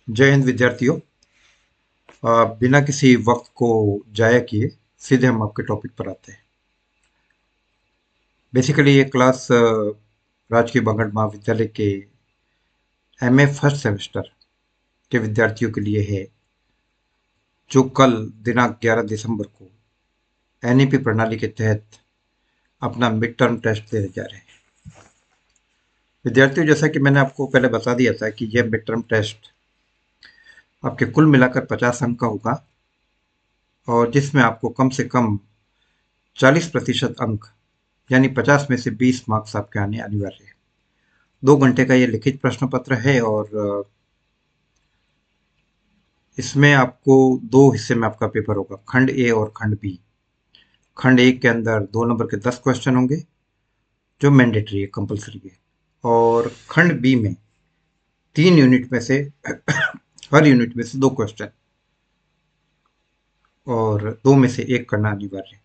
जय हिंद विद्यार्थियों। बिना किसी वक्त को जाया किए सीधे हम आपके टॉपिक पर आते हैं। बेसिकली ये क्लास राजकीय बंगट महाविद्यालय के एमए फर्स्ट सेमेस्टर के विद्यार्थियों के लिए है, जो कल दिनांक 11 दिसंबर को एनईपी प्रणाली के तहत अपना मिड टर्म टेस्ट देने जा रहे हैं। विद्यार्थियों, जैसा कि मैंने आपको पहले बता दिया था कि यह मिड टर्म टेस्ट आपके कुल मिलाकर 50 अंक का होगा, और जिसमें आपको कम से कम 40% अंक यानी 50 में से 20 मार्क्स आपके आने अनिवार्य है। 2 घंटे का ये लिखित प्रश्न पत्र है, और इसमें आपको दो हिस्से में आपका पेपर होगा, खंड ए और खंड बी। खंड ए के अंदर 2 नंबर के 10 क्वेश्चन होंगे, जो मैंडेटरी है, कंपलसरी है। और खंड बी में 3 यूनिट में से हर यूनिट में से 2 क्वेश्चन, और 2 में से 1 करना अनिवार्य है।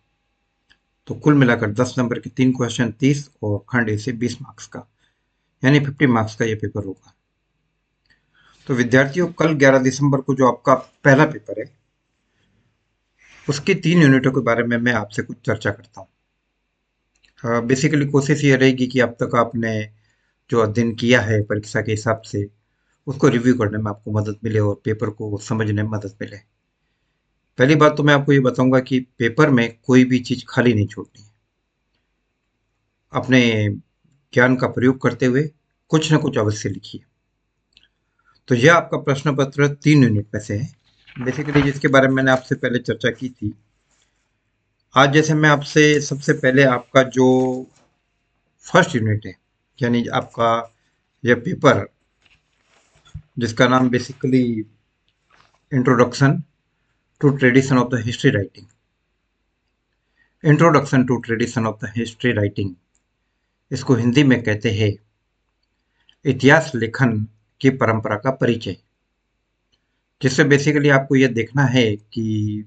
तो कुल मिलाकर 10 नंबर के 3 क्वेश्चन 30, और खंड ए से 20 मार्क्स का यानी 50 मार्क्स का ये पेपर होगा। तो विद्यार्थियों, कल 11 दिसंबर को जो आपका पहला पेपर है, उसकी 3 यूनिटों के बारे में मैं आपसे कुछ चर्चा करता हूँ। बेसिकली कोशिश ये रहेगी कि अब तक आपने जो अध्ययन किया है परीक्षा के हिसाब से, उसको रिव्यू करने में आपको मदद मिले और पेपर को समझने में मदद मिले। पहली बात तो मैं आपको ये बताऊंगा कि पेपर में कोई भी चीज़ खाली नहीं छोड़नी है। अपने ज्ञान का प्रयोग करते हुए कुछ न कुछ अवश्य लिखिए। तो यह आपका प्रश्न पत्र 3 यूनिट में से है, बेसिकली जिसके बारे में मैंने आपसे पहले चर्चा की थी। आज जैसे मैं आपसे सबसे पहले आपका जो फर्स्ट यूनिट है, यानी आपका यह पेपर, जिसका नाम basically introduction to tradition of the history writing, introduction to tradition of the history writing, इसको हिंदी में कहते हैं इतिहास लेखन की परंपरा का परिचय। जिससे बेसिकली आपको यह देखना है कि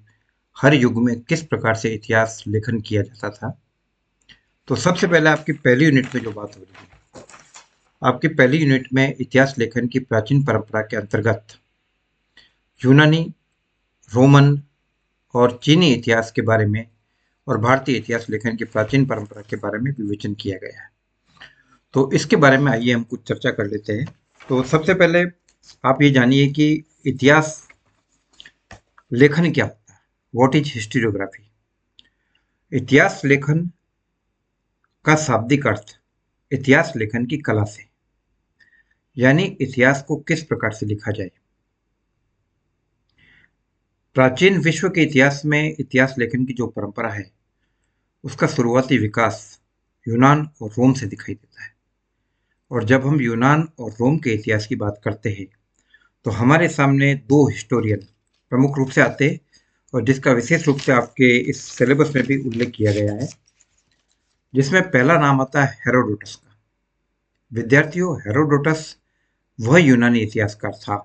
हर युग में किस प्रकार से इतिहास लेखन किया जाता था। तो सबसे पहले आपकी पहली यूनिट में जो बात हो रही है, आपकी पहली यूनिट में इतिहास लेखन की प्राचीन परंपरा के अंतर्गत यूनानी, रोमन और चीनी इतिहास के बारे में और भारतीय इतिहास लेखन की प्राचीन परंपरा के बारे में विवेचन किया गया है। तो इसके बारे में आइए हम कुछ चर्चा कर लेते हैं। तो सबसे पहले आप ये जानिए कि इतिहास लेखन क्या होता है। What is historiography? इतिहास लेखन का शाब्दिक अर्थ इतिहास लेखन की कला से, यानी इतिहास को किस प्रकार से लिखा जाए। प्राचीन विश्व के इतिहास में इतिहास लेखन की जो परंपरा है, उसका शुरुआती विकास यूनान और रोम से दिखाई देता है। और जब हम यूनान और रोम के इतिहास की बात करते हैं, तो हमारे सामने दो हिस्टोरियन प्रमुख रूप से आते हैं, और जिसका विशेष रूप से आपके इस सिलेबस में भी उल्लेख किया गया है, जिसमें पहला नाम आता है हेरोडोटस का। विद्यार्थियों, हेरोडोटस वह यूनानी इतिहासकार था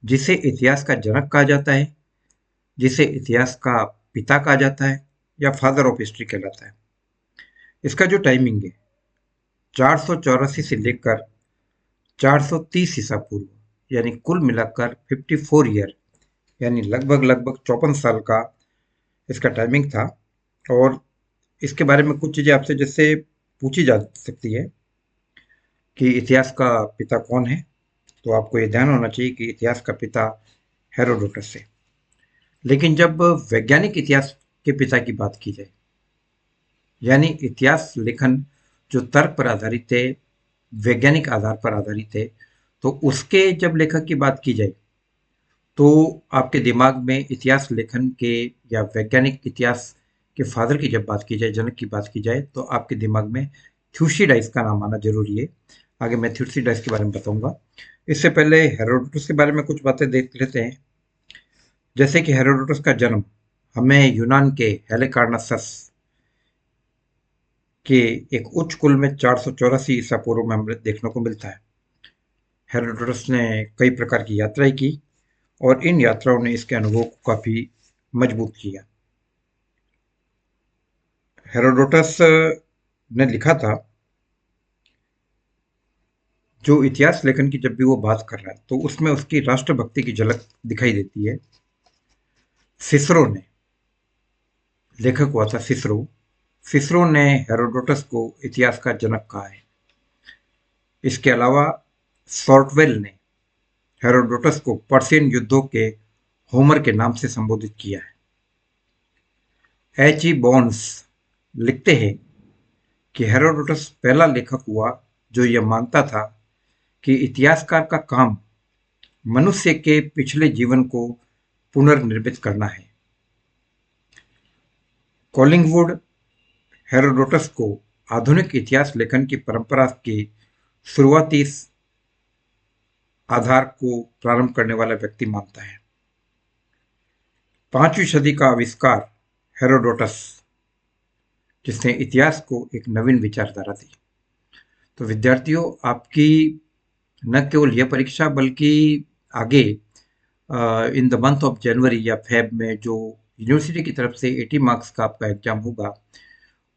जिसे इतिहास का जनक कहा जाता है, जिसे इतिहास का पिता कहा जाता है, या फादर ऑफ हिस्ट्री कहलाता है। इसका जो टाइमिंग है, 484 से लेकर 430 ईसा पूर्व, यानी कुल मिलाकर 54 ईयर, यानी लगभग लगभग 54 साल का इसका टाइमिंग था। और इसके बारे में कुछ चीज़ें आपसे जैसे पूछी जा सकती है कि इतिहास का पिता कौन है। तो आपको ये ध्यान होना चाहिए कि इतिहास का पिता हेरोडोटस है। लेकिन जब वैज्ञानिक इतिहास के पिता की बात की जाए, यानी इतिहास लेखन जो तर्क पर आधारित है, वैज्ञानिक आधार पर आधारित है, तो उसके जब लेखक की बात की जाए, तो आपके दिमाग में इतिहास लेखन के या वैज्ञानिक इतिहास के फादर की जब बात की जाए, जनक की बात की जाए, तो आपके दिमाग में थ्यूसिडाइस का नाम आना जरूरी है। आगे मैं थ्यूसिडाइस के बारे में बताऊंगा। इससे पहले हेरोडोटस के बारे में कुछ बातें देख लेते हैं। जैसे कि हेरोडोटस का जन्म हमें यूनान के हेलिकार्नासस के एक उच्च कुल में 484 ईसा पूर्व में हमें देखने को मिलता है। हेरोडोटस ने कई प्रकार की यात्राएं की, और इन यात्राओं ने इसके अनुभव को काफी मजबूत किया। हेरोडोटस ने लिखा था, जो इतिहास लेखन की जब भी वो बात कर रहा है तो उसमें उसकी राष्ट्रभक्ति की झलक दिखाई देती है। सिसरो ने, लेखक हुआ था सिसरो, सिसरो ने हेरोडोटस को इतिहास का जनक कहा है। इसके अलावा शॉर्टवेल ने हेरोडोटस को पर्शियन युद्धों के होमर के नाम से संबोधित किया है। एच ई बॉन्स लिखते हैं कि हेरोडोटस पहला लेखक हुआ जो यह मानता था कि इतिहासकार का काम मनुष्य के पिछले जीवन को पुनर्निर्मित करना है। कॉलिंगवुड हेरोडोटस को आधुनिक इतिहास लेखन की परंपरा के शुरुआती आधार को प्रारंभ करने वाला व्यक्ति मानता है। 5वीं सदी का आविष्कार हेरोडोटस, जिसने इतिहास को एक नवीन विचारधारा दी। तो विद्यार्थियों, आपकी न केवल यह परीक्षा बल्कि आगे in the month of January या फेब में जो यूनिवर्सिटी की तरफ से 80 मार्क्स का आपका एग्जाम होगा,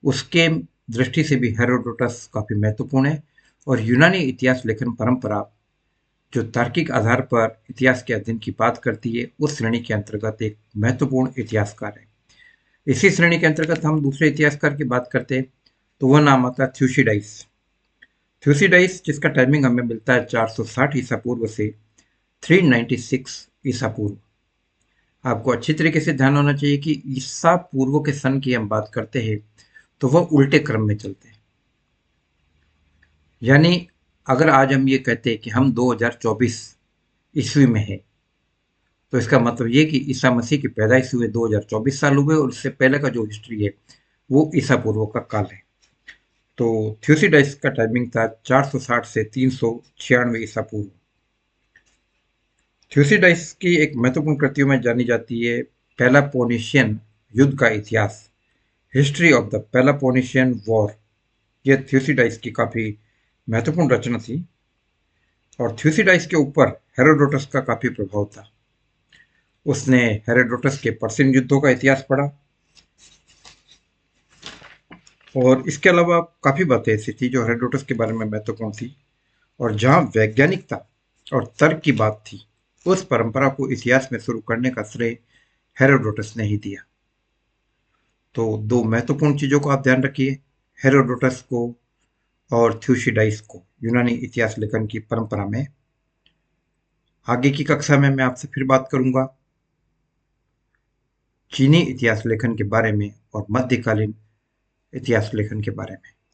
उसके दृष्टि से भी हेरोडोटस काफी महत्वपूर्ण है। और यूनानी इतिहास लेखन परंपरा जो तार्किक आधार पर इतिहास के अध्ययन की बात करती है, उस श्रेणी के अंतर्गत एक महत्वपूर्ण इतिहासकार है। इसी श्रेणी के अंतर्गत हम दूसरे इतिहासकार की बात करते हैं तो वह नाम आता है थ्यूसिडाइस। थ्यूसिडाइस, जिसका टाइमिंग हमें मिलता है 460 ईसा पूर्व से 396 ईसा पूर्व। आपको अच्छी तरीके से ध्यान होना चाहिए कि ईसा पूर्व के सन की हम बात करते हैं तो वह उल्टे क्रम में चलते हैं। यानी अगर आज हम ये कहते हैं कि हम 2024 ईस्वी में है, तो इसका मतलब ये कि ईसा मसीह की पैदाइश हुए 2024 साल हुए और उससे पहले का जो हिस्ट्री है वो ईसा पूर्व का काल है। तो थ्यूसिडाइस का टाइमिंग था 460 से 396 ईसा पूर्व। थ्यूसिडाइस की एक महत्वपूर्ण कृतियों में जानी जाती है पेलापोनेशियन युद्ध का इतिहास, हिस्ट्री ऑफ द पेलापोनेशियन वॉर। यह थ्यूसिडाइस की काफी महत्वपूर्ण रचना थी और थ्यूसिडाइस के ऊपर हेरोडोटस का काफी प्रभाव था। उसने हेरोडोटस के पर्शियन युद्धों का इतिहास पढ़ा और इसके अलावा काफी बातें ऐसी थी जो हेरोडोटस के बारे में महत्वपूर्ण थी। और जहां वैज्ञानिकता और तर्क की बात थी, उस परंपरा को इतिहास में शुरू करने का श्रेय हेरोडोटस ने ही दिया। तो दो महत्वपूर्ण चीजों को आप ध्यान रखिए, हेरोडोटस को और थ्यूसिडाइस को यूनानी इतिहास लेखन की परंपरा में। आगे की कक्षा में मैं आपसे फिर बात करूंगा चीनी इतिहास लेखन के बारे में और मध्यकालीन इतिहास लेखन के बारे में।